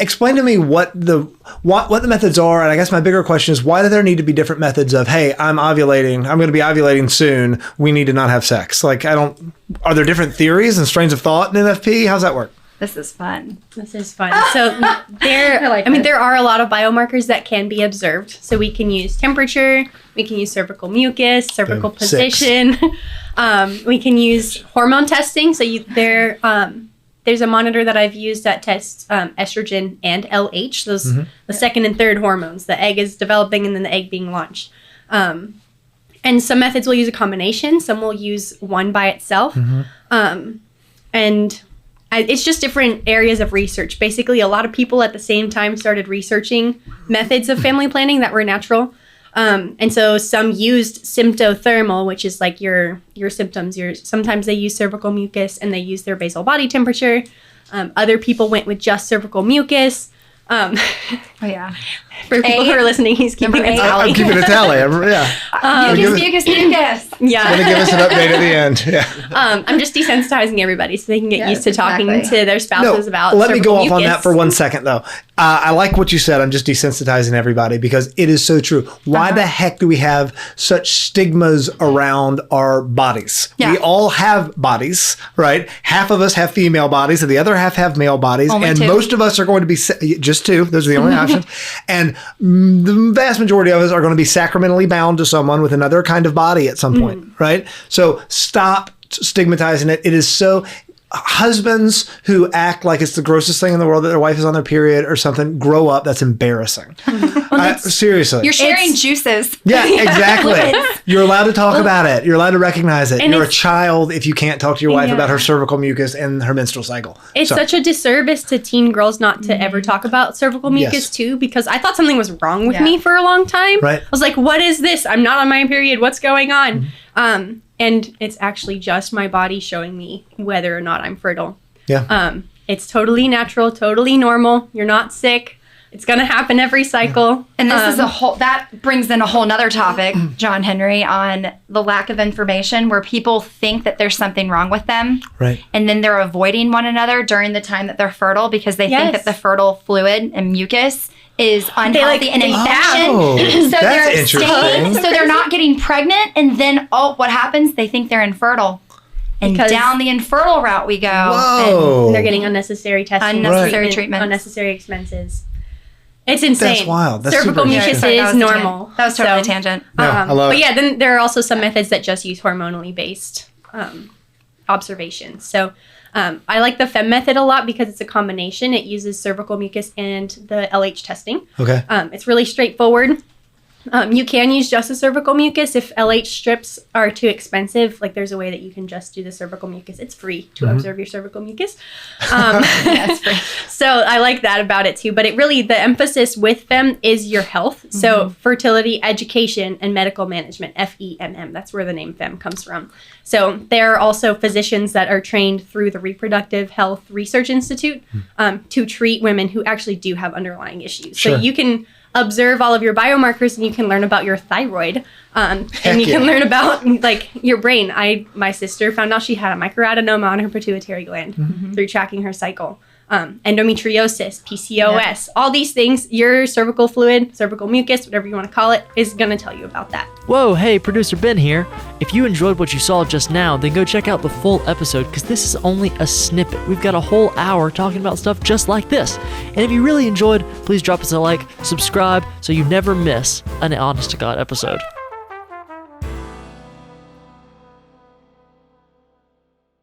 explain to me what the methods are. And I guess my bigger question is, why do there need to be different methods of, hey, I'm ovulating, I'm going to be ovulating soon, we need to not have sex? Like, are there different theories and strains of thought in NFP? How's that work? This is fun. So there are a lot of biomarkers that can be observed. So we can use temperature, we can use cervical mucus, cervical position. We can use hormone testing. So there's a monitor that I've used that tests estrogen and LH, the second and third hormones. The egg is developing and then the egg being launched. And some methods will use a combination. Some will use one by itself. It's just different areas of research. Basically, a lot of people at the same time started researching methods of family planning that were natural. And so some used symptothermal, which is like your symptoms. Sometimes they use cervical mucus and they use their basal body temperature. Other people went with just cervical mucus. For people who are listening, he's keeping a tally. I'm keeping a tally. Mucus. Yeah. Going to give us an update at the end. Yeah. I'm just desensitizing everybody so they can get used to talking to their spouses about Let me go off mucus. on that for 1 second, though. I like what you said. I'm just desensitizing everybody because it is so true. Why the heck do we have such stigmas around our bodies? Yeah. We all have bodies, right? Half of us have female bodies and the other half have male bodies. Only and two. Most of us are going to be just two. Those are the only options. And the vast majority of us are going to be sacramentally bound to someone with another kind of body at some point, right? So stop stigmatizing it. It is so... Husbands who act like it's the grossest thing in the world that their wife is on their period or something, grow up. That's embarrassing. Seriously. You're sharing juices. Yeah, exactly. You're allowed to talk about it. You're allowed to recognize it. You're a child if you can't talk to your wife about her cervical mucus and her menstrual cycle. It's such a disservice to teen girls not to ever talk about cervical mucus too, because I thought something was wrong with me for a long time. Right. I was like, what is this? I'm not on my period. What's going on? And it's actually just my body showing me whether or not I'm fertile. Yeah. It's totally natural, totally normal. You're not sick. It's going to happen every cycle. And this is that brings in a whole nother topic, John Henry, on the lack of information where people think that there's something wrong with them. Right. And then they're avoiding one another during the time that they're fertile because they think that the fertile fluid and mucus is unhealthy and infection. So that's interesting. So they're not getting pregnant, and then what happens? They think they're infertile. And down the infertile route we go. Whoa. And they're getting unnecessary testing, unnecessary treatments, unnecessary expenses. It's insane. That's wild. That's cervical mucus is normal. That was totally a tangent. I love it. But then there are also some methods that just use hormonally based observations. So I like the FEM method a lot because it's a combination. It uses cervical mucus and the LH testing. Okay. It's really straightforward. You can use just the cervical mucus if LH strips are too expensive. Like there's a way that you can just do the cervical mucus. It's free to observe your cervical mucus. It's free. So I like that about it too. But the emphasis with FEM is your health. So fertility, education, and medical management, FEMM. That's where the name FEM comes from. So there are also physicians that are trained through the Reproductive Health Research Institute to treat women who actually do have underlying issues. Sure. So you can observe all of your biomarkers and you can learn about your thyroid and you can learn about like your brain. My sister found out she had a microadenoma on her pituitary gland through tracking her cycle. Endometriosis, PCOS, all these things, your cervical fluid, cervical mucus, whatever you want to call it, is going to tell you about that. Whoa, hey, Producer Ben here. If you enjoyed what you saw just now, then go check out the full episode because this is only a snippet. We've got a whole hour talking about stuff just like this. And if you really enjoyed, please drop us a like, subscribe so you never miss an honest to God episode.